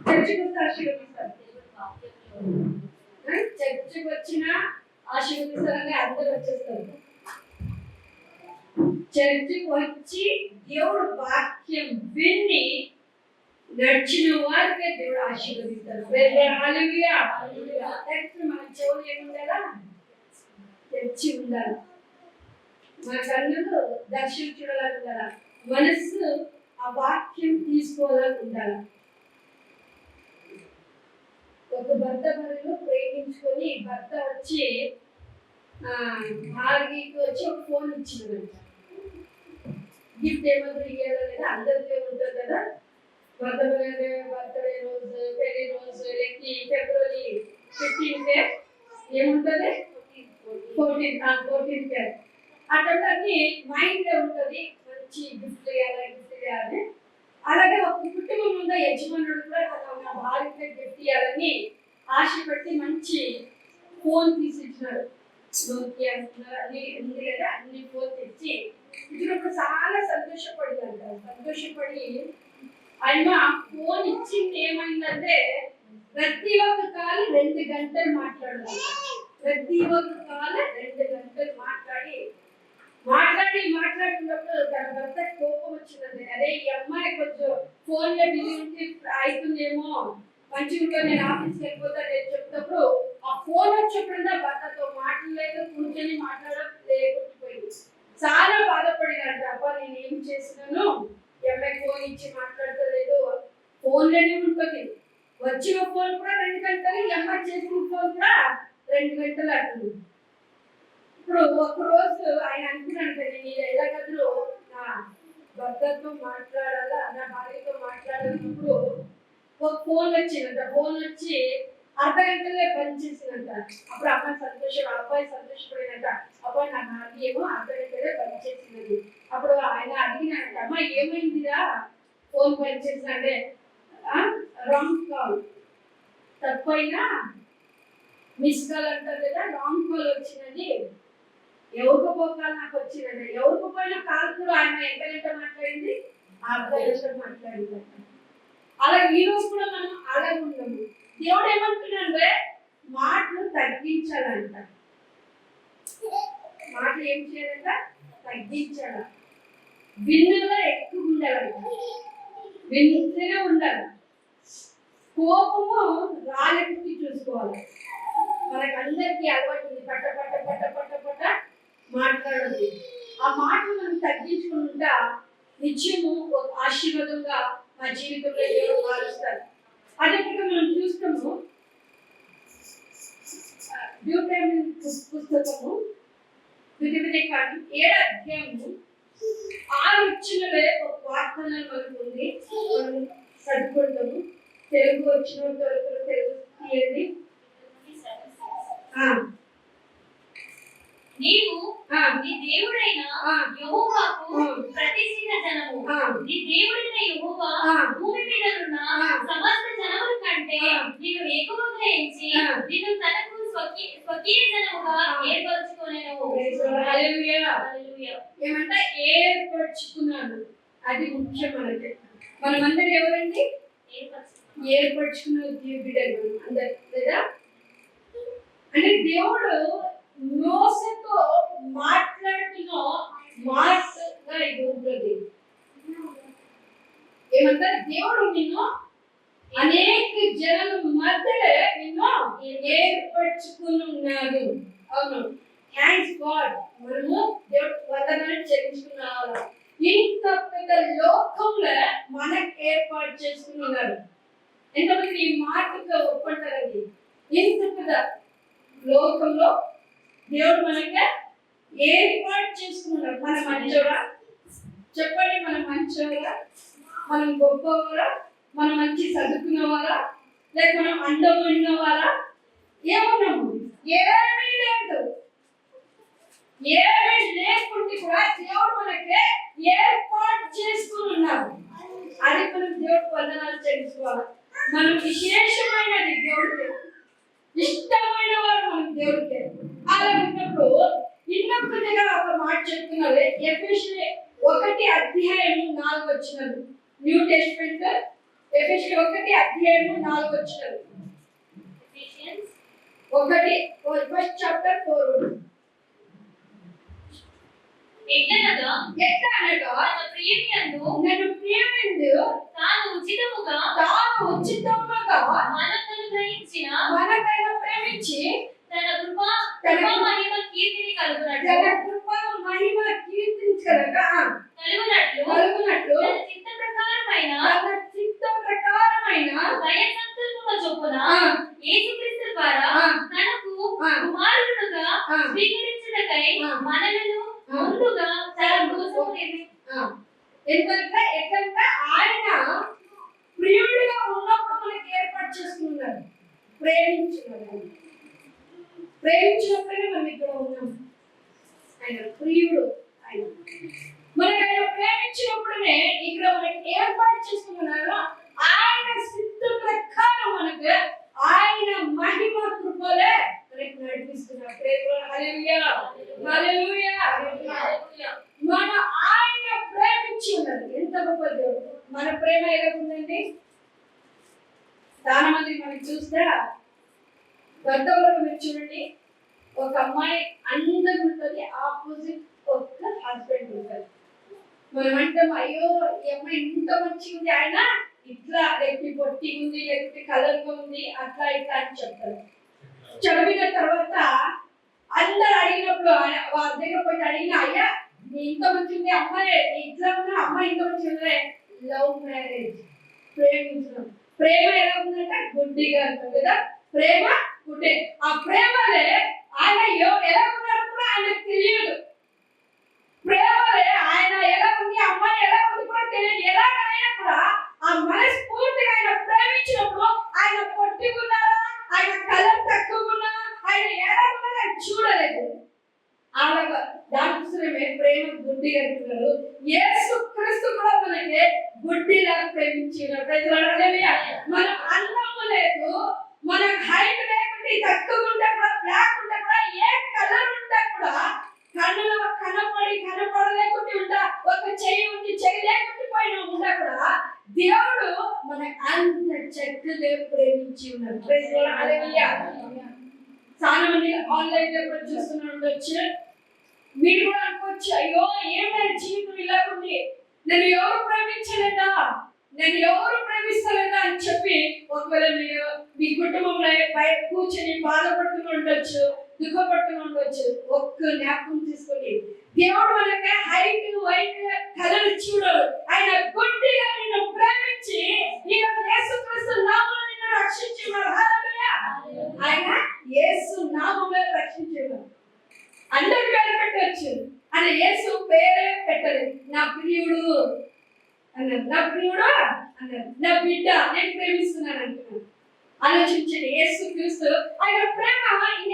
చర్చకు ఆశీర్వదిస్తారు. చర్చకు వచ్చిన ఆశీర్వదిస్తారని అందరూ వచ్చేస్తారు. చర్చకు వచ్చి దేవుడు వాక్యం విని నడిచిన వారికే దేవుడు ఆశీర్వదిస్తారు. హల్లెలూయా. మన చెవులు ఏముండాలా? తెచ్చి ఉండాలి. మన కన్నులు దర్శించుకోవాలని ఉండాలి. మనస్సు ఆ వాక్యం తీసుకోవాలని ఉండాలి. ఒక భర్త భార్యను ప్రేమించుకొని భర్త వచ్చి భార్యకి వచ్చి ఒక ఫోన్ ఇచ్చినారంట. గిఫ్ట్ ఏమాత్రం ఇవ్వాలా లేదా? అందరికీ ఉంటుంది కదా. బర్త్డే రోజు, పెళ్లి రోజు, ఫిబ్రవరి 15 ఏముంటుంది? 14 అట్లా మైండ్ ఉంటుంది. మంచి గిఫ్ట్ ఇవ్వాలి. అలాగే ఒక కుటుంబం ఉన్న యజమానుడు కూడా నా భార్యకి గిఫ్ట్ ఇవ్వాలని ఆశపట్టి మంచి ఫోన్ తీసి ఇచ్చినాడు. నోకియా ఉంది కదా, అన్ని ఫోన్ తెచ్చి ఇచ్చినప్పుడు చాలా సంతోషపడిందంట. సంతోషపడి ఆయన ఫోన్ ఇచ్చింది ఏమైందంటే ప్రతి ఒక్క కాలు 2 గంటలు మాట్లాడాలి. ప్రతి ఒక్క కాలు 2 గంటలు మాట్లాడుతున్నప్పుడు తన భర్త కోపం వచ్చిందండి. అదే ఈ అమ్మాయి కొంచెం ఫోన్ లో బిజీ ఉంటే అవుతుందేమో, మంచిగా నేను ఆఫీస్కి వెళ్ళిపోతా నేను చెప్తప్పుడు ఆ ఫోన్ వచ్చేప్పుడన్నా భర్తతో మాట్లాడలేదు, కూర్చొని మాట్లాడడం లేకపోయింది. చాలా బాధపడినాడు. అబ్బా నేను ఏం చేసినాను, ఈ అమ్మాయి ఫోన్ ఇచ్చి మాట్లాడతలేదు, ఫోన్లోనే ఉంటుంది. వచ్చిన ఫోన్ కూడా 2 గంటలు, ఈ అమ్మాయి చేసిన ఫోన్ కూడా 2 గంటలు అంటుంది. ఇప్పుడు ఒకరోజు ఆయన అనుకున్నాను, నేను ఎలాగదులు నా భర్తతో మాట్లాడాలా, నా భార్యతో మాట్లాడాలన్నప్పుడు ఒక ఫోన్ వచ్చిందంట. ఫోన్ వచ్చి 1/2 గంటలే పనిచేసిందంట. అప్పుడు అబ్బాయి సంతోషపడినంట. అబ్బాయి నా భార్య ఏమో 1/2 గంటలే పనిచేసినది. అప్పుడు ఆయన అడిగినానంట, అమ్మ ఏమైందిరా ఫోన్ పనిచేసిందంటే, రాంగ్ కాల్, తప్పైనా మిస్ కాల్ అంటారు కదా, రాంగ్ కాల్ వచ్చినది, ఎవరికి పోకాలు నాకు వచ్చిందంటే, ఎవరికి పోయిన కాల్ కూడా ఆయన ఎంత గంట మాట్లాడింది? 1/2 గంట మాట్లాడింది. అలా ఈ రోజు కూడా మనం అలా ఉన్నాము. దేవుడు ఏమంటున్నాడంటే మాటలు తగ్గించాలంట. మాటలు ఏం చేయాలంట? తగ్గించాల. విన్నలో ఎక్కువ ఉండాలంట. వింటూనే ఉండాలి. కోపము రాలెత్తి చూసుకోవాలి. మనకందరికీ అలవాటు ఉంది, పట్ట పట్ట పట్ట పట్ట పట్ట మాట్లాడదు. ఆ మాటలు మనం తగ్గించుకుంటా నిత్యము ఒక ఆశీర్వాదంగా మా జీవితంలో దేవుడు మారుస్తారు. అదే మనం చూస్తాము డ్యూటైమిన్ పుస్తకము 7వ అధ్యాయము 6 వచ్చినవే ఒక ప్రార్థన మనకు ఉంది. మనం చదువుకుంటాము. తెలుగు వచ్చిన తెలుగు తీయండి. నీవు నీ దేవుడైన యెహోవాకు ప్రతిష్ఠిత జనము. నీ దేవుడైన యెహోవా భూమి మీద ఉన్న సమస్త జనముల కంటే నిన్ను ఎక్కువగా ఎంచి నిన్ను తనకు స్వకీయ జనముగా ఏర్పరచుకొనెను. హల్లెలూయా. ఏమంటే ఏర్పరచుకున్నాను, అది ముఖ్యం. మనకి మనమందరం ఎవరండి? ఏర్పరచుకున్న బిడ్డలు అందరు లేదా? అంటే దేవుడు మోసతో మాట్లాడుతున్న మాటగా ఇది ఉంటుంది. ఏమంటారు? దేవుడు నిన్ను అనేక జనాల మధ్యలో నిన్ను ఏర్పరచుకుని ఉన్నాడు. అవును, థ్యాంక్స్ గాడ్. మనము దేవుడు వందనాలు చెల్లించుకున్నాము. ఇంత పెద్ద లోకంలో మనకు ఏర్పాటు చేసుకుని ఉన్నాడు. ఎంతమంది ఈ మాటగా ఒప్పుకుంటారండి? ఇంత పెద్ద లోకంలో దేవుడు మనకి ఏర్పాటు చేసుకున్నాడు. మన మంచోరా? చెప్పండి, మన మంచోరా? మనం గొప్పవారా? మనం మంచి చదువుకున్నవారా? లేక మనం అందమైన వారా? ఏమన్నాము? ఏమీ లేదు. ఏమీ లేకుంటే కూడా దేవుడు మనకి ఏర్పాటు చేసుకుని ఉన్నాడు. అది మనం దేవుడు వందనాలు చెల్లించుకోవాలి. మనం విశేషమైనది దేవుడికి, ఇష్టమైన వారు మనం దేవుడికి. అలా ఉన్నప్పుడు ఇంకొక దగ్గర ఒక మాట చెప్తున్నారు. ఎఫెసీయులు 1 అధ్యాయం 4 వచనం. న్యూ టెస్టమెంట్ ఎఫెసీయులు 1:4. Ephesians 1 chapter 4. ఎట్లనగా ఎట్లా అనగా తన ప్రియమియందు నన్ను ప్రియమిందు తాను ఉచితముగా మనకు గ్రహించిన మనకైనా ప్రేమించి తన కృపా మహిమ కీర్తిని కలుగునట్లు తన కృప మహిమ కీర్తించగలగా కలుగునట్లు తన చిత్త ప్రకారమైన దయ సంకల్పము చొప్పున యేసుక్రీస్తు ద్వారా తనకు కుమారుడుగా స్వీకరించుటకై మనలను ముందుగా తన కోసం ఎందుకంటే ఎట్లంటే ఆయన ప్రియుడిగా ఉన్నప్పుడు మనకి ఏర్పాటు చేసుకున్నారు. ప్రేమించినప్పుడే మనం ఇక్కడ ఉన్నాం. ఆయన ప్రియుడు. ఆయన మనకి ఆయన ప్రేమించినప్పుడే ఇక్కడ మనకి ఏర్పాటు చేసుకున్నారు. ఆయన సిద్ధ ప్రకారం మనకు ఆయన మహిమ కృపలే మనకి నడిపిస్తున్నారు. హల్లెలూయా, హల్లెలూయా. మన ఆయన ప్రేమించి ఉన్నారు. ఎంత గొప్ప దేవుడు. మన ప్రేమ ఎలా ఉందండి? చాలా మంది మనకి చూస్తే కొంతవరకు మీరు చూడండి, ఒక అమ్మాయి అందంగా ఉంటుంది, ఆపోజిట్ ఒక హస్బెండ్ ఉంటారు. మనం అంటాం అయ్యో ఈ అమ్మాయి ఇంత మంచిగా ఉంది, ఆయన ఇట్లా లేకపోతే పొట్టి ఉంది, లేకపోతే కలర్గా ఉంది, అట్లా ఇట్లా అని చెప్తారు. చెప్పిన తర్వాత అందరు అడిగినప్పుడు వాళ్ళ దగ్గర పోయి అడిగిన అయ్యా ఇంత మంచిది అమ్మాయి ఇట్లా ఉన్న అమ్మాయి ఇంత మంచిది. లవ్ మ్యారేజ్, ప్రేమించడం. ప్రేమ ఎలా ఉందంటే గుడ్డిగా అంటాం కదా, ప్రేమ గుడ్డే. ఆ ప్రేమలే ఆయన ఎలా ఉన్నారో కూడా ఆయనకు తెలియదు. ప్రేమలే ఆయన ఎలా ఉంది, అమ్మాయి ఎలా ఉంది కూడా తెలియదు. ఎలాగైనా కూడా ఆ మనస్ఫూర్తిగా ఆయన ప్రేమించినప్పుడు ఆయన పొట్టుకున్నారా, ఆయన కలర్ తక్కువగా, ఆయన ఎలా ఉన్నారో ఆయన చూడలేదు. అలాగా దానికోసమే ప్రేమ గుడ్డిగా అంటున్నారు. యేసు క్రీస్తు కూడా మనకి గుడ్డిలా ప్రేమించిన మన అందము లేదు, మన హైట్ లేకుంటే తక్కువ ఉంటే కూడా, బ్లాక్ ఉంటే కూడా, ఏ కలర్ ఉంటే కూడా, కన్నులో కనపడలేకుంటే ఉంటా, ఒక చెయ్యి ఉండి చెయ్యి లేకుంటే పోయిన ఉంటా కూడా దేవుడు మనకు అంత చక్కగా ప్రేమించి ఉన్నారు. చాలా మంది ఆన్లైన్ లో కూడా చూస్తూనే ఉండొచ్చు. మీరు కూడా అనుకోవచ్చు అయ్యో ఏమైనా జీవితం ఇలా ఉంది, నేను ఎవరు ప్రేమించలేదా, నేను ఎవరు ప్రేమిస్తలేదా అని చెప్పి ఒకవేళ మీరు మీ కుటుంబంలో కూర్చొని బాధపడుతూ ఉండొచ్చు, దుఃఖపడుతూ ఉండొచ్చు. ఒక్క జ్ఞాపకం తీసుకొని దేవుడు మనకి హైట్ వైట్ కలర్ చూడరు. ఆయన గుడ్డిగా నిన్ను ప్రేమించి యేసుక్రీస్తు నామములో నిన్ను రక్షించున్నాడు. హల్లెలూయా. ఆయన యేసు నామములో రక్షించున్నాడు. అందరి పేరు పెట్టవచ్చు, ఆయన యేసు పేరే పెట్టలేదు. నా ప్రియుడు అన్నారు, నా ప్రియుడు అన్నారు, నా బిడ్డ నేను ప్రేమిస్తున్నాను అంటున్నాను. ఆలోచించండి, యేసు క్రీస్తు ఆయన ప్రేమ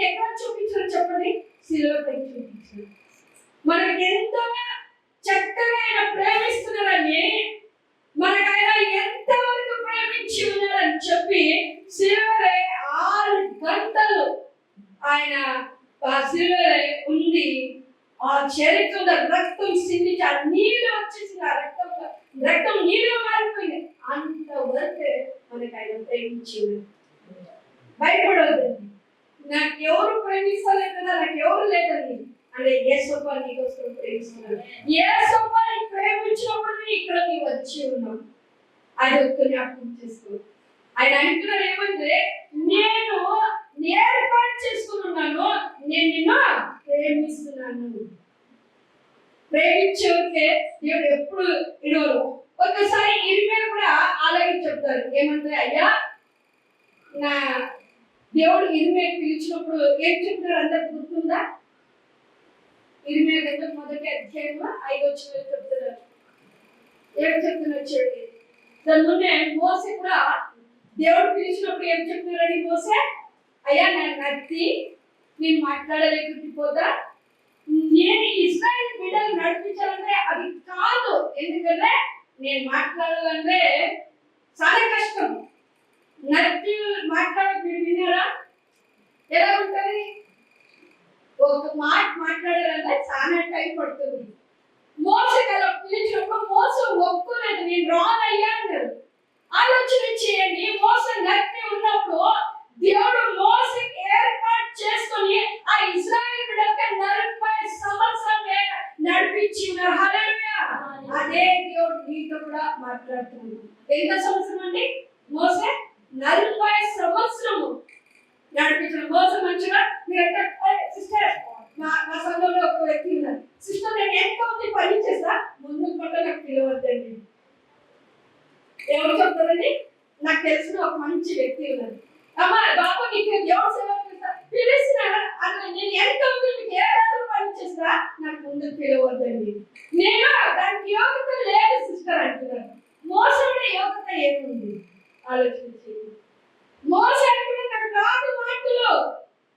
ఎక్కడ చూపించారు చెప్పండి? శిలువపై చూపించారు. మనకి ఎంతో చక్కగా ఆయన ప్రేమిస్తున్నారని, మనకు ఆయన ఎంతవరకు ప్రేమించి ఉన్నారని చెప్పి శిలువపై 6 గంటలు ఆయన ఆ శిలువపై ఉంది. ఆ చరిత్రలో రక్తం సిందించి ఆ నీళ్ళు వచ్చేసి ఆ రక్తం నీళ్ళు మారిపోయింది. అంతవరకు మనకు ఆయన ప్రేమించి భయపడవద్దండి. నాకు ఎవరు ప్రేమిస్తలేదు కదా, నాకు ఎవరు లేదని అంటే యేసప్ప నీకోసం ప్రేమిస్తున్నాడు. యేసప్పని ప్రేమించినప్పుడు ఇక్కడ నీవు వచ్చి ఉన్నావు. అది ఒక్క జ్ఞాపకం చేసుకో. ఆయన అంటున్నాడు ఏమంటే, నేను ఏర్పాటు చేసుకున్నాను, నేను నిన్ను ప్రేమిస్తున్నాను. ప్రేమించే దేవుడు ఎప్పుడు ఇడవరు. ఒకసారి ఇరిమియా కూడా అలాగే చెప్తారు. ఏమంటే అయ్యా నా దేవుడు ఇరిమియా పిలిచినప్పుడు ఏం చెప్తున్నారు అందరికి గుర్తుందా? ఇరిమియా గ్రంథం 1వ అధ్యాయంలో 5వ వచనంలో చెప్తున్నారు. ఏం చెప్తున్నారు చూడండి. దాని ముందే మోసే కూడా దేవుడు పిలిచినప్పుడు ఏం చెప్తున్నారని, మోసే అయ్యా నా నత్తి నేను మాట్లాడలేకపోతా, నేను ఇశ్రాయేలు బిడ్డలు నడిపించాలంటే అది కాదు, ఎందుకంటే నేను మాట్లాడాలంటే చాలా కష్టం. నత్తి మీరు విన్నారా ఎలా ఉంటుంది? ఒక మాట మాట్లాడాలంటే చాలా టైం పడుతుంది. మోసే అలా పిలిచినప్పుడు మోస ఒప్పుకోలేదు, నేను రానయ్యా అన్నారు. ఆలోచన ఎంత సంవత్సరం అండి? మోసే 40 సంవత్సరము నడిపించిన. మోసే మంచిగా మీరంటే సిస్టర్ నా సంఘంలో ఒక వ్యక్తి ఉన్నారు, సిస్టర్ నేను ఎంతో పని చేస్తా, ముందుకు పట్ల నాకు పిలవద్దండి. ఎవరు చెప్తారండి? నాకు తెలిసిన ఒక మంచి వ్యక్తి ఉన్నారు, అమ్మా బాబు నీకు ఎవరు సేవ చేస్తా పిలిచిన అసలు నేను ఎంతో మీకు ఏడాది పని చేస్తా, నాకు ముందుకు పిలవద్దండి. నేను దానికి యోగ్యత లేదు సిస్టర్ అంటున్నాను. మోసంలో యోగ్యత ఏముంది ఆలోచించి. మోసం అంటే నాకు రాదు మాటలు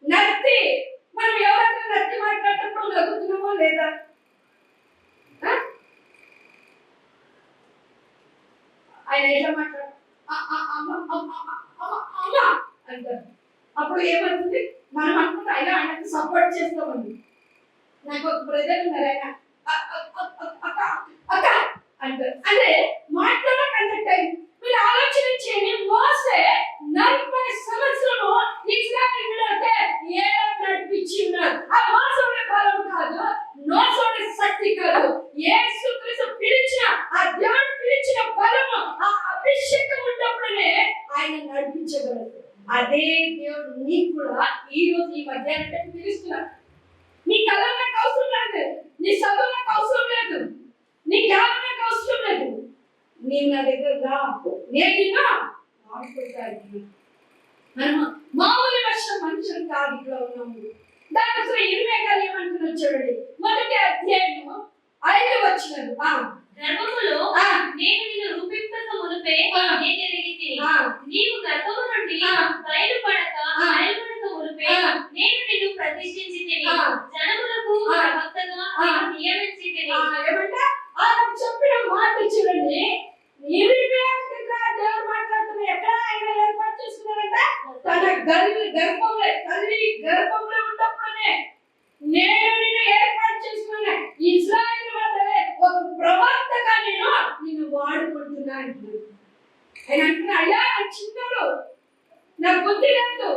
నత్తి. మనం ఎవరైనా నత్తి మాట్లాడేటప్పుడు నవ్వుతున్నామో లేదా? ఆయన ఎలా మాట్లాడు అంటారు. అప్పుడు ఏమవుతుంది? మనం అనుకుంటే ఆయనకు సపోర్ట్ చేస్తామండి. నాకు ఒక బ్రదర్ ఉన్నారు, ఆయన అక్క అక్క అంటారు. అంటే మాట్లాడకంత టైం మీరు ఆలోచన చేయండి. మోసే 40 సంవత్సరము ఇశ్రాయేలు అంటే ఏలా నడిపించి ఉన్నారు. ఆ మోసోడే బలం కాదు, మోసోడే శక్తి కాదు. యేసుక్రీస్తు పిలిచిన ఆ దేవుడు పిలిచిన బలము, ఆ అభిషేకం ఉన్నప్పుడే ఆయన నడిపించగలరు. అదే దేవుడు నీకు కూడా ఈ రోజు ఈ మధ్యాహ్నం పిలుస్తున్నారు. నీ కళ నాకు అవసరం లేదు, నీ చదువు నాకు అవసరం లేదు, నీ జ్ఞానం నాకు అవసరం లేదు, నీవు నా దగ్గర రా, నేను నిన్ను వాడుకుంటాను. మనము మామూలు వర్షం మనుషులు కాదు ఇక్కడ ఉన్నాము. దానికోసం ఇర్మీయా ఏమంటున్నారు చూడండి, 1వ అధ్యాయము 5వ వచనం. గర్భములో నేను నిన్ను రూపింపక మునుపే నేను ఎరిగితిని. నీవు గర్భము నుండి బయలుపడక మునుపే నేను నిన్ను ప్రతిష్ఠించితిని. జనములకు ప్రవక్తగా నియమించితిని. ఏమంటే ఆయన చెప్పిన మాట చూడండి. ఇర్మీయా దగ్గర దేవుడు మాట్లాడుతున్నారు. ఎక్కడ ఆయన ఏర్పాటు చేసుకున్నారంటే తన గర్భంలో, తల్లి గర్భంలో ఉన్నప్పుడే నేను నిన్ను ఏర్పాటు చేసుకున్నా. ఇశ్రాయేలు వాళ్ళే ఒక ప్రవక్తగా నిన్ను వాడుకుంటున్నాను. ఆయన అంటున్నా, అయ్యా నా చిన్నోడు, నాకు బుద్ధి లేదు,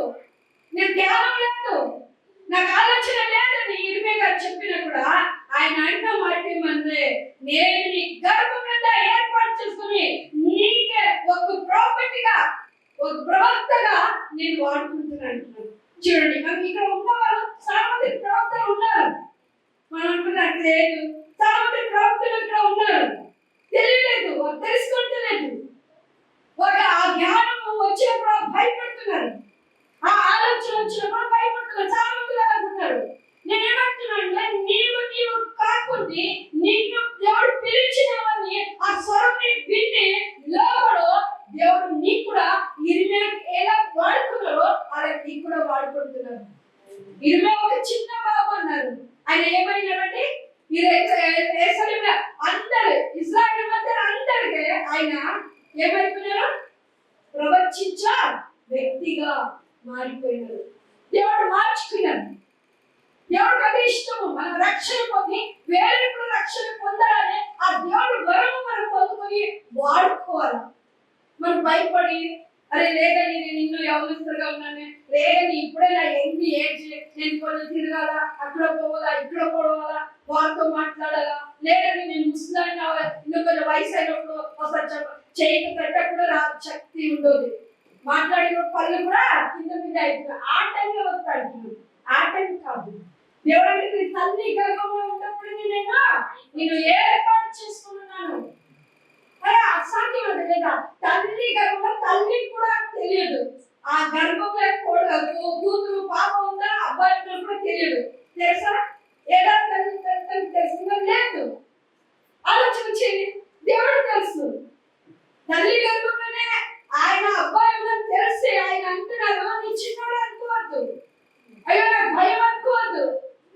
నాకు జ్ఞానం లేదు, నాకు ఆలోచన లేదని ఇర్మీయా గారు చెప్పినా కూడా ఆయన అన్న మాట ఏమంటే, నేను నీ గర్భంలో ఏర్పాటు చేసుకుని నీకే ఒక ప్రాఫిట్గా, ఒక ప్రవక్తగా నేను వాడుకుంటున్నాను. చూడండి, మనం ఇక్కడ ఉన్నవారు చాలా మంది ప్రవక్తలు ఉన్నారు. మనం అనుకున్నట్టు లేదు, చాలా మంది ప్రవక్తలు ఇక్కడ ఉన్నారు. తెలియలేదు, తెలుసుకుంటలేదు. ఆ జ్ఞానం వచ్చినప్పుడు భయపడుతున్నారు, ఆ ఆలోచన వచ్చినప్పుడు భయపడుతున్నారు. చాలా మంది అనుకుంటారు. నేనేమంటున్నాను, నీవు కాకుండా నిన్ను దేవుడు పిలిచినవని ఆ స్వరంని విని లోబడు. దేవుడు నీకు కూడా ఇర్మీయా ఎలా వాడుకున్నారో అలా నీకు కూడా వాడుకుంటున్నారు. ఇర్మీయా ఒక చిన్న బాబు అన్నారు. ఆయన ఏమైనారంటే అందరు ఇశ్రాయేలు అందరికీ ఆయన ఏమైపోయినారు? ప్రవచించ వ్యక్తిగా మారిపోయినారు. దేవుడు మార్చుకున్నాడు. దేవుడికి అదే ఇష్టము. మనం రక్షణ పొంది వేరే రక్షణ పొందాలని ఆ దేవుడు వరము మనం పొందుకొని వాడుకోవాలి. మనం భయపడి అరే లేదని నేను ఇన్నో యవనస్తులుగా ఉన్నాను, లేదని ఇప్పుడే నా యంగ్ ఏజ్, నేను కొంచెం తిరగాల, అక్కడ పోవాలా, ఇక్కడ పోవాలా, వారితో మాట్లాడాలా, లేదని నేను ముసలాన్ని ఇంకా కొంచెం వయసు అయినప్పుడు ఒకసారి చేయికి పెట్ట కూడా శక్తి ఉండదు, మాట్లాడిన పళ్ళు కూడా కింద మీద అయిపోతుంది. ఆ టైంలో వస్తాడు. ఆ టైం కాదు. దేవుడు తల్లి గర్భంలో ఉన్నప్పుడు నేను ఏర్పాటు చేసుకున్నాను. అసాధ్యం లేదా? తల్లి గర్భంలో తల్లి కూడా తెలియదు. ఆ గర్భంలో కూతురు పాప ఉందా, అబ్బాయి ఉందా కూడా తెలియదు. తెలుసా? ఏడా తెలుస్తుందో లేదు. ఆలోచన చేయండి. దేవుడు తెలుసు. తల్లి గర్భంలోనే ఆయన అబ్బాయి ఉందని తెలిసి ఆయన అంటున్నారు, నీ చిన్నోడు అనుకోవద్దు, అయ్యో నాకు భయం అనుకోవద్దు,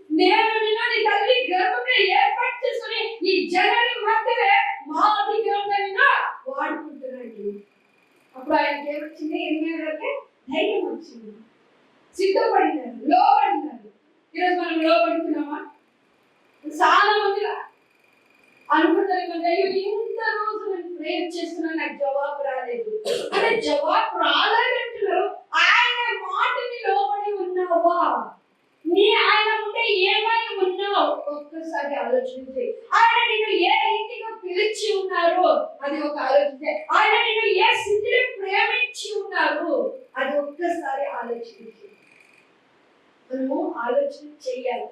నేను నిన్ను నీ తల్లి గర్భంలో ఏర్పాటు చేసుకుని ఈ జనాన్ని మాత్రమే మా అధికారంగా నిన్ను వాడుకుంటున్నాడు. అప్పుడు ఆయనకి ఏమొచ్చింది? ఇర్మీయా గారికి ధైర్యం వచ్చింది. సిద్ధపడినారు, లోబడినారు. ఈరోజు మనం లోబడుతున్నామా? చాలా మంది అనుకుంటారు, ఇంత రోజు నేను ప్రేయర్ చేస్తున్నా నాకు జవాబు రాలేదు అంటే జవాబు రాలేదంటున్నారు. ఆయన మాటని లోబడి ఉన్నావా? నీ ఆయన ఉంటే ఏమై ఉన్నావు? ఒక్కసారి ఆలోచించి. ఆయన నిన్ను ఏ రీతిగా పిలిచి ఉన్నారు అది ఒక ఆలోచించే. ఆయన నిన్ను మనము ఆలోచన చేయాలి.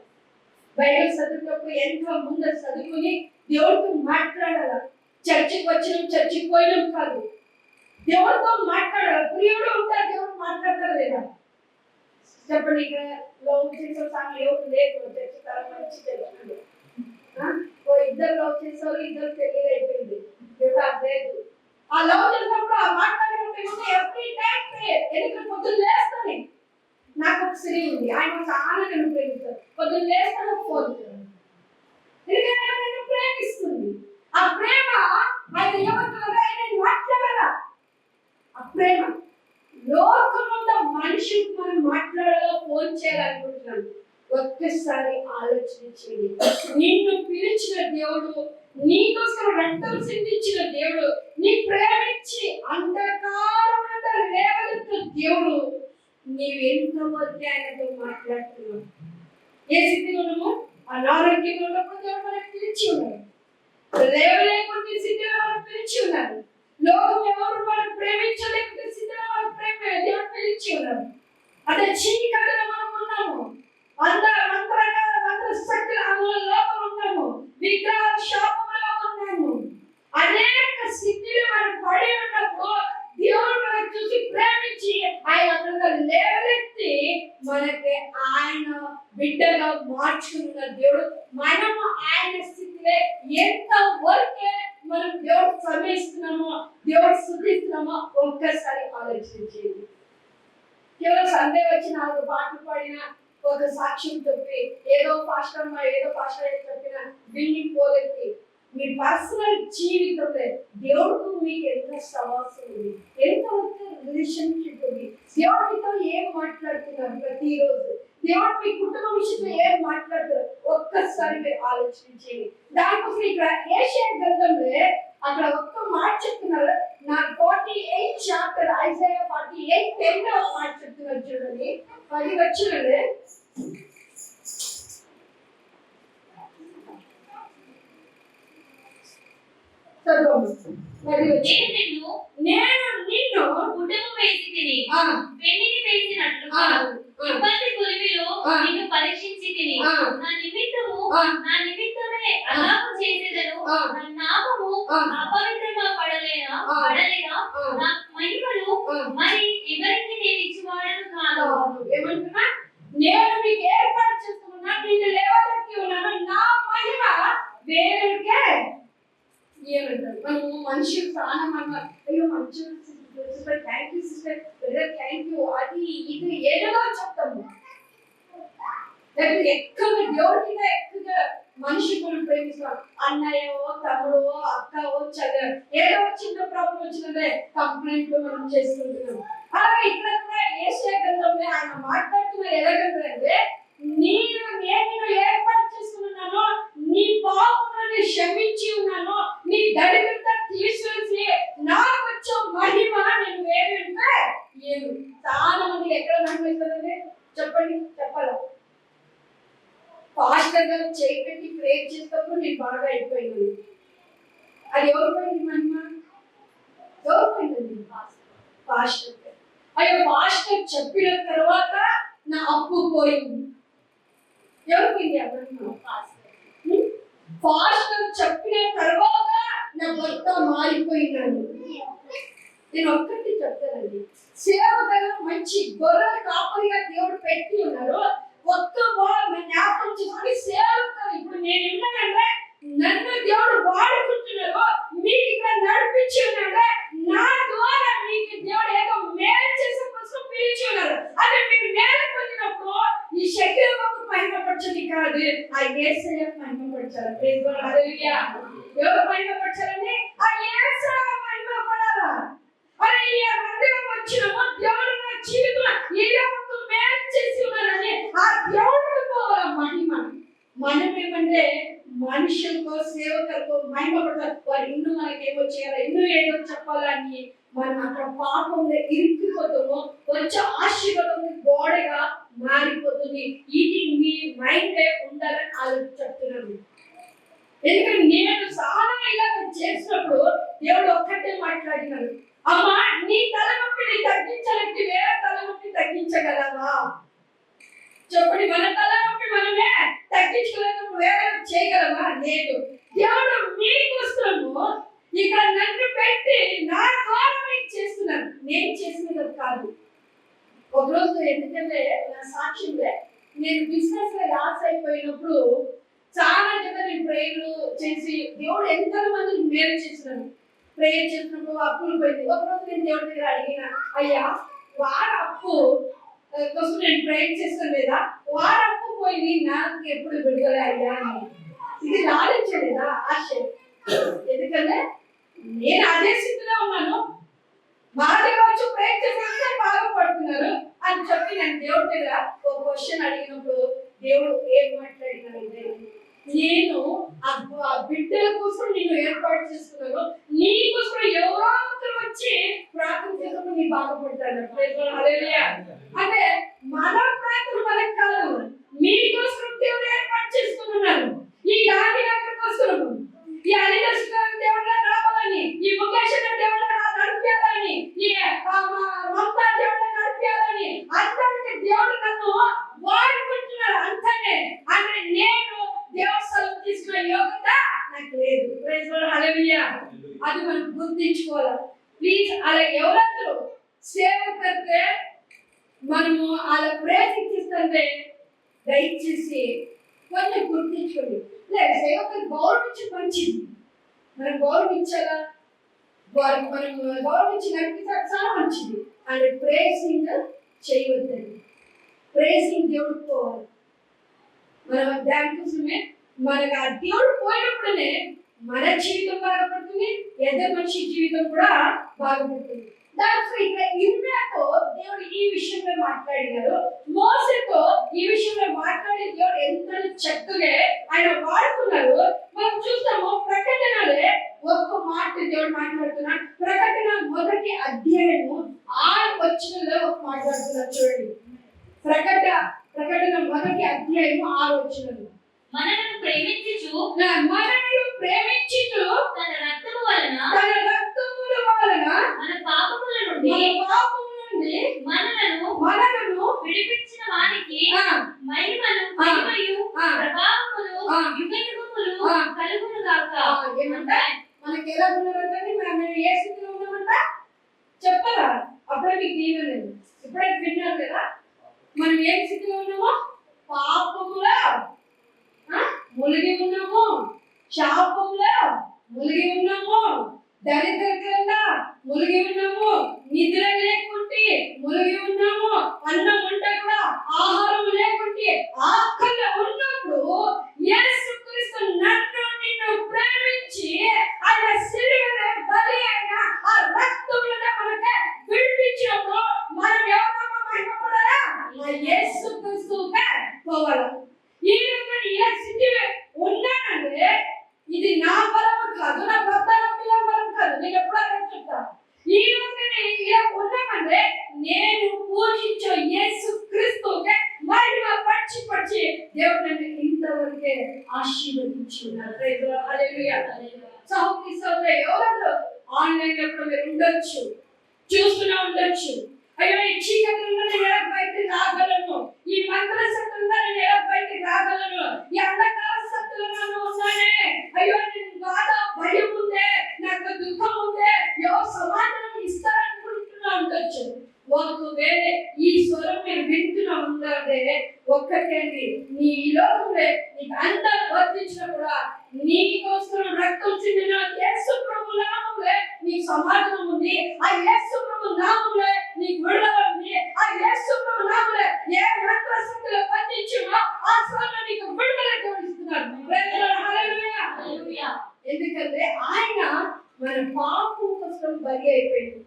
బైబిల్ చదువుకున్నప్పుడు ఎంతో ముందు చదువుకుని దేవుడితో మాట్లాడాలి. చర్చికి వచ్చినాం చర్చికి పోయినాం కాదు, దేవుడితో మాట్లాడాలి. ప్రియుడు ఉంటారు, దేవుడు మాట్లాడతారు లేదా చెప్పండి. ఇక్కడ లవ్ చేసే సాంగ్ ఎవరు లేదు, చర్చి చాలా మంచి చర్చలు. ఇద్దరు లవ్ చేసేవారు, ఇద్దరు పెళ్లి అయిపోయింది, లేదు. ఆ లవ్ చేసినప్పుడు ఆ మాట్లాడినప్పుడు ఎవ్రీ టైం ప్రేయర్. ఎందుకంటే పొద్దున్న లేస్తానే నాకు ఒక స్త్రీ ఉంది, ఆయన చాలా నన్ను ప్రేమిస్తారు. పొద్దున్న లేస్తాను ఫోన్ ఎందుకంటే నన్ను ప్రేమిస్తుంది. ఆ ప్రేమ ఆయన ఏమంటారు, ఆయన మాట్లాడాలా. ఆ ప్రేమ లోకముందు మనిషికి మనం మాట్లాడాలో ఫోన్ చేయాలనుకుంటున్నాను. ఒక్కసారి ఆలోచన చేయండి. నిన్ను పిలిచిన దేవుడు, నీకోసం రక్తం సిందించిన దేవుడు, నీ ప్రేమించి అంధకారమున లేవనెత్తిన దేవుడు, నీవెంతమంది ఆయనతో మాట్లాడుతున్నావు. ఏ స్థితిలో ఉన్నామో అనారోగ్యంలో ఉన్నప్పుడు దేవుడు మనకు పిలిచి ఉన్నాడు, లేవలేకుంటే స్థితిలో మనకు పిలిచి ఉన్నారు. లోకం ఎవరు మనం ప్రేమించలేకుంటే స్థితిలో మనకు దేవుడు పిలిచి ఉన్నారు. అదే చీకటిలో మనం ఉన్నాము, మంత్ర శక్తుల లోపల ఉన్నాము, విగ్రహ శాపంలో ఉన్నాము. అనేక స్థితిలో మనం పడి ఉన్నప్పుడు దేవుడు మనకు చూసి ప్రేమించి ఆయన లేవనెత్తి మనకి ఆయన బిడ్డగా మార్చుకున్న దేవుడు. మనము ఆయన స్థితిలో ఎంత వరకే మనం దేవుడు శ్రమిస్తున్నామో, దేవుడు శుద్ధిస్తున్నామో ఒక్కసారి ఆలోచించేది. కేవలం సండే వచ్చి 4 పాటలు పాడినా, ఒక సాక్ష్యం చెప్పి, ఏదో పాస్టర్ చెప్పిన విని పోలేదు. మీ పర్సనల్ జీవితంలో దేవుడితో మీకు ఎంత సవాసం ఉంది, ఎంతవరకు రిలేషన్షిప్ ఉంది, దేవుడితో ఏం మాట్లాడుతున్నారు ప్రతిరోజు, దేవుడు మీ కుటుంబ విషయంలో ఏం మాట్లాడుతున్నారు ఒక్కసారి మీరు ఆలోచించేయండి. దానికోసం ఇక్కడ యెషయా గ్రంథంలో అక్కడ ఒక్క మాట చెప్తున్నారు. నా 48 చాప్టర్ ఐజాయా 48 10వ మాట చెప్తున్నారు చూడండి. 10 వచనంలో నేను నిన్ను గుడ్డము వేసి తిని వెండిని వేసినట్లుగా ఇబ్బంది కొలిమిలో నిన్ను పరీక్షించి తిని నా నిమిత్తమే అలాగ చేసేదను. నా నామము అపవిత్రంగా పడలేదా నా మహిమను మరి ఎవరికి నేను ఇచ్చివాడను కాదు. ఏమంటున్నా, నేను మీకు ఏర్పాటు చేసుకున్నా, నేను లేవనెత్తి ఉన్నాను, నా మహిమ వేరేకే ఏమంటారు. మనము మనుషులు చాలా మన అయ్యో మంచి thank you sister, thank you, అది ఇది ఏదో చెప్తాము. ఎక్కువ దేవుడిగా ఎక్కువగా మనిషి మనం ప్రేమిస్తాం. అన్నయ్యో తమ్ముడో అక్కవో చదివారు, ఏదో చిన్న ప్రాబ్లం వచ్చినదే కంప్లైంట్ మనం చేసుకుంటున్నాం. అలాగే ఇక్కడ కూడా యెషయా గ్రంథంలో ఆయన మాట్లాడుతున్నారు ఎలాగంటే, నేను ఏర్పాటు చేసుకున్నాను, నీ పాపములను క్షమించి ఉన్నాను, నీ దరిద్రత తీసివేసి నాకు వచ్చే మహిమ నేను వేరే ఏమి. చాలా మందికి ఎక్కడ మహిమ ఇస్తుందండి చెప్పండి, చెప్పాలా? పాస్టర్ గారు చేపెట్టి ప్రేర్ చేసినప్పుడు నేను బాగా అయిపోయినాను. అది ఎవరిపోయింది మహిమ? ఎవరిపోయిందండి? పాస్టర్ గారు. అయ్యో పాస్టర్ చెప్పిన తర్వాత నా అప్పు పోయింది. ఎవరిపోయింది ఆ మహిమ? పాస్టర్ చెప్పిన తర్వాత నా భర్త మారిపోయినాడు. నేను ఒక్కటి చెప్తానండి, సేవకులు మంచి గొర్రెల కాపరిగా దేవుడు పెట్టి ఉన్నారు. ఒక్క జ్ఞాపకం చేసుకుని సేవకులు ఇప్పుడు నేను ఉన్నానంటే నన్ను దేవుడు వాడుకుంటున్నారు, మీకు ఇక్కడ నడిపించి ఉన్నాడు, నా ద్వారా మీకు దేవుడు ఏదో మేలు చేసే కోసం పిలిచి ఉన్నారు. అది మీరు మేలు పొందినప్పుడు ఈ శరీరం మహిమపరచని కాదు, ఆ యేసయ్య మహిమపరచాలి. ప్రైజ్ గాడ్, హల్లెలూయా. ఎవరు మహిమపరచాలని? ఆ యేసయ్య మహిమపడాలా. అరే ఈ మందిరం వచ్చినమో దేవుడు నా జీవితంలో ఏదో మేలు చేసి ఉన్నారని ఆ దేవుడికి పోవాల మహిమ. మనం ఏమంటే మనుషులకో సేవకులకో మహిమపడతారు, వారు ఇన్ను మనకేమో చేయాలి, ఇన్ను ఏదో చెప్పాలని మనం అక్కడ పాపంలో ఇరుక్కుపోతామో వచ్చే ఆశీర్వాదం గోడగా మారిపోతుంది. ఇది మీ మైండ్ ఉండాలని ఆలోచన చెప్తున్నాను. ఎందుకంటే నేను చాలా ఇలా చేసినప్పుడు దేవుడు ఒక్కటే మాట్లాడినాడు, అమ్మా నీ తలనొప్పిని తగ్గించాలంటే వేరే తలనొప్పి తగ్గించగలవా? చెప్పండి, మన తలనొప్పి మనమే తగ్గించుకునేటప్పుడు వేరే చేయగలమా? లేదు. దేవుడు మీకోసము ఇక్కడ నన్ను పెట్టి నా ద్వారా మీకు చేస్తున్నాను, నేను చేసినది కాదు. ఒకరోజు ఎందుకంటే నా సాక్ష్యంలో నేను బిజినెస్ లో లాస్ అయిపోయినప్పుడు చాలా జగ నేను ప్రేయర్లు చేసి దేవుడు ఎంతో మందికి మేలు చేసినాను. ప్రేయర్ చేసినప్పుడు అప్పులు పోయింది. ఒకరోజు నేను దేవుడి దగ్గర అడిగిన, అయ్యా వాడు అప్పు కోసం నేను ప్రేయర్ చేస్తాను లేదా, వాడు అప్పు పోయింది నాకు ఎప్పుడు విడుదల అయ్యా అని. ఇది లాలించలేదా ఆశ? ఎందుకంటే నేను అదే స్థితిలో ఉన్నాను, మా దగ్గర వచ్చి ప్రేయర్ చేస్తే బాగుపడుతున్నారు అని చెప్పి నేను దేవుడి దగ్గర ఒక క్వశ్చన్ అడిగినప్పుడు దేవుడు ఏం మాట్లాడినారంటే, నేను ఆ బిడ్డల కోసం నేను ఏర్పాటు చేస్తున్నాను, నీ కోసం ఎవరో ఒకరు వచ్చి ప్రార్థన చేసినప్పుడు నీ బాగుపడతాను. అంటే మన ప్రార్థన మనకు కాదు, మీకోసం దేవుడు ఏర్పాటు చేసుకున్నాను. ఈ గాంధీనగర్ కోసం, ఈ అలిదర్శనం దేవుడు రావాలని, ఈ ముఖేష్ దేవుడు నడిపించాలని, ఈ మమతా దేవుడు నడిపించాలని, అందరికి దేవుడు నన్ను వాడుకుంటున్నారు అంతనే. అంటే నేను దేవస్థానం తీసుకున్న యోగ్యత నాకు లేదు. హల్లెలూయా. అది మనం గుర్తించుకోవాలి. ప్లీజ్ అలా ఎవరందరూ సేవ కడితే మనము అలా ప్రయత్నిస్తుంటే దయచేసి కొంచెం గుర్తించుకోండి. లేదు, సేవకులు గౌరవించి మంచిది, మనం గౌరవించాలా, వారికి మనం గౌరవించి నడిపితే చాలా మంచిది. And praising చేయవద్దండి. ప్రేసింగ్ దేవుడికి పోవాలి. మనం దానికోసమే మనకు ఆ దేవుడు పోయినప్పుడునే మన జీవితం బాగుపడుతుంది, ఎదురు మనిషి జీవితం కూడా బాగుపడుతుంది. దాంట్లో ఇక్కడ ఇర్మియాతో దేవుడు ఈ విషయంలో మాట్లాడినారు, మోసేతో ఈ విషయంలో మాట్లాడి దేవుడు ఎంత చక్కగా ఆయన వాడుతున్నారు. మనం చూస్తాము ప్రకటనలే ఒక్క మాట దేవుడు మాట్లాడుతున్నాడు. ప్రకటన 1వ అధ్యాయము 6వ వచనంలో ఒక మాట్లాడుతున్నారు చూడండి. ప్రకటన 1వ అధ్యాయము 6వ వచనం, మనలను ప్రేమించుచు తన రక్తము వలన మన పాపముల నుండి మనలను విడిపించిన వానికి మహిమయు ప్రభావములు యుగయుగములు కలుగును గాక. ఏమంటే మనకి ఎలా ఉన్నారంటే మనం ఏ స్థితిలో ఉన్నామంట చెప్పరా? అప్పుడే మీకు దీవెనలేదు, ఇప్పుడే విన్నారు కదా. మనం ఏ స్థితిలో ఉన్నామో పాపములో మునిగి ఉన్నాము, శాపంలో మునిగి ఉన్నాము, దరిద్రంగా మునిగి ఉన్నాము, నిద్ర లేకుంటే మునిగి ఉన్నాము, అన్నం ఉంటే కూడా ఆహారం లేకుంటే ఆకలి ఉన్నప్పుడు యేసుక్రీస్తు నన్ను నిన్ను ప్రేమించి ఆయన శిలువలో బలి అయిన ఆ రక్తంలో మనకి విడిపించినప్పుడు మనం ఎవరో మహిమపడాలా? యేసుక్రీస్తుకే పోవాలి. ఈ రోజు ఇలా స్థితి ఉన్నానంటే ఇది నా బలము కాదు, నా భర్త పిల్లల బలం కాదు. నేను ఎప్పుడైనా చెప్తా, ఈ రోజు నేను ఇలా ఉన్నానంటే నేను పూజించే యేసుక్రీస్తుకే మహిమ పచ్చి దేవుడు నన్ను ఇంతవరకే ఆశీర్వదించున్నారు. హల్లెలూయా. సహోదరి సహోదరులు ఎవరందరూ ఆన్లైన్ లో కూడా మీరు ఉండొచ్చు, చూస్తూనే ఉండొచ్చు. అయ్యో ఈ చీకటిలో నేను ఎలా బయటకు రాగలను, ఈ మంత్ర శక్తుల్లో నేను ఎలా బయటకు రాగలను, ఈ అంధకార శక్తుల్లో నేను ఉన్నానే, అయ్యో నేను బాధ భయం ఉందే, నాకు దుఃఖం ఉందే, ఎవరు సమాధానం ఇస్తారనుకుంటున్నా ఉండొచ్చు. ఒకవేళ ఈ స్వరం మీరు వింటున్నా ఉందంటే ఒక్కటే అండి, నీ లోకంలో నీకు అందరూ వర్తించినా కూడా నీకోసం రక్తం చెందిన యేసు ప్రభు నామములో నీకు సమాధానం ఉంది. ఆ యేసు ప్రభు నామములో నీకు విడుదల ఉంది. ఆ యేసు ప్రభు నామములో ఏ మంత్ర శక్తిలో బంధించుమో ఆ స్వరం నీకు విడుదల ఇస్తున్నారు. హల్లెలూయా. ఎందుకంటే ఆయన మన పాపం కోసం బలి అయిపోయింది.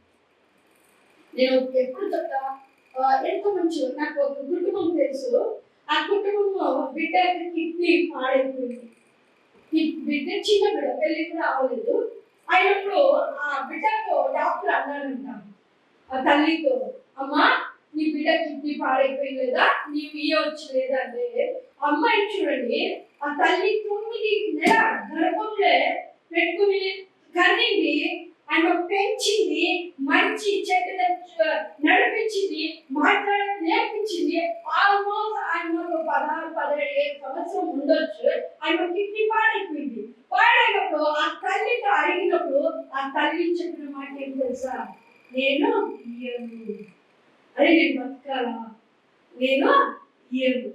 నేను ఎప్పుడు చెప్తా, ఎంతో మంచి నాకు ఒక కుటుంబం తెలుసు. ఆ కుటుంబంలో బిడ్డకి కిడ్నీ పాడైపోయింది. బిడ్డ చిన్న బిడ్డ, పెళ్లి కూడా అవ్వలేదు. అయినప్పుడు ఆ బిడ్డతో డాక్టర్ అన్నాడంట ఆ తల్లితో, అమ్మా నీ బిడ్డ కిడ్నీ పాడైపోయింది లేదా, నీవు ఇవ్వచ్చు లేదా అంటే అమ్మాయి చూడండి, ఆ తల్లి 9 నెలల గర్భంలో పెట్టుకుని కన్నింది. ఆయన పెంచింది, మంచి చెడ్డ నడిపించింది, మాట్లాడడం నేర్పించింది. ఆల్మోస్ట్ ఆయన 16-17 సంవత్సరం ఉండొచ్చు. ఆయన కిడ్నీ పాడైపోయింది. పాడైనప్పుడు ఆ తల్లితో అడిగినప్పుడు ఆ తల్లి చెప్పిన మాట ఏం తెలుసా? నేను ఇయ్యను. అరే నేను బతకాలా? నేను ఇయ్యను.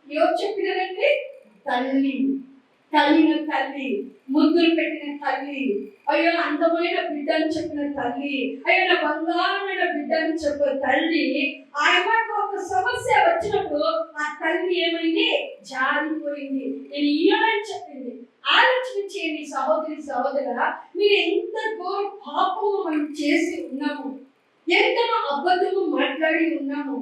ఎవరు చెప్పినారంటే తల్లి. తల్లి ముద్దులు పెట్టిన తల్లి, అయ్యో అందమైన బిడ్డ అని చెప్పిన తల్లి, అయ్యో నా బంగారమైన బిడ్డ అని చెప్పిన తల్లి. ఆయనకు ఒక సమస్య వచ్చినప్పుడు ఆ తల్లి ఏమైంది? జారిపోయింది. నేను ఇయ్యనని చెప్పింది. ఆలోచన చేయండి సహోదరి సహోదరుడా, మీరు ఎంత ఘోర పాపము మనం చేసి ఉన్నాము, ఎంతనో అబద్ధము మాట్లాడి ఉన్నాము,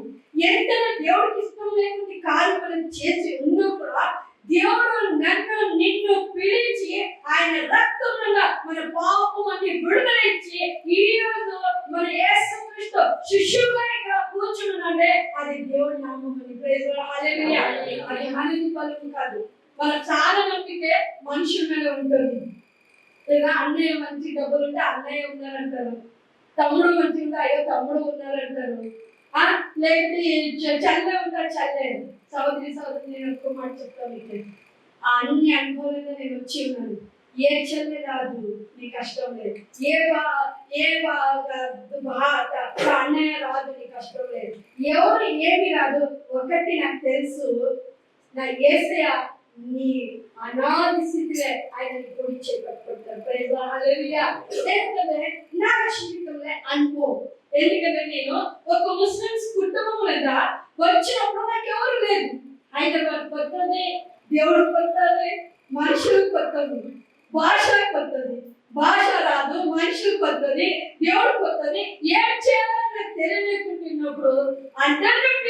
ఎంతనో దేవుడికి ఇష్టం లేకుండా కార్యక్రమం చేసి ఉన్నా కూడా దేవుడు నన్ను నిన్ను పిలిచి ఆయన రక్తంలో మన పాపమని విడుదల ఇచ్చి ఈ రోజు మన యేసుక్రీస్తు శిష్యులుగా ఇక్కడ కూర్చున్నాడే అది దేవుడి నామముని. Praise the Lord. హల్లెలూయా. అది మనది బలం కాదు. మన చాలా నమ్మితే మనుషుల మీద ఉంటుంది. లేదా అన్నయ్య మంచి డబ్బులు ఉంటే అన్నయ్య ఉన్నారంటారు, తమ్ముడు మంచి ఉంటే అయ్యో తమ్ముడు ఉన్నారంటారు, లేకపోతే చల్లే ఉంటారు చల్లే. సహోదరి నేను ఒక్క మాట చెప్తాను మీకు, ఆ అన్ని అనుభవంలో నేను వచ్చి ఉన్నాను. ఏ చెల్లె రాదు నీ కష్టం లేదు, అన్నయ్య రాదు నీ కష్టం లేదు, ఎవరు ఏమి రాదు. ఒకటి నాకు తెలుసు, నా యేసయ్య నీ అనాది స్థితిలో ఆయన పొడి చేపట్టుకుంటారు. Praise the Lord. హల్లెలూయా. నా జీవితంలో అనుభవం, ఎందుకంటే నేను ఒక ముస్లిమ్స్ కుటుంబం మీద వచ్చినప్పుడు నాకు ఎవరు లేదు. హైదరాబాద్ కొత్తది, దేవుడు కొత్తది, మనుషులు కొత్తది, భాష కొత్తది. భాష రాదు, మనుషులు కొత్తది, దేవుడు కొత్తది. ఏం చేయాలని నాకు తెలియలేకుంటున్నప్పుడు అందరినీ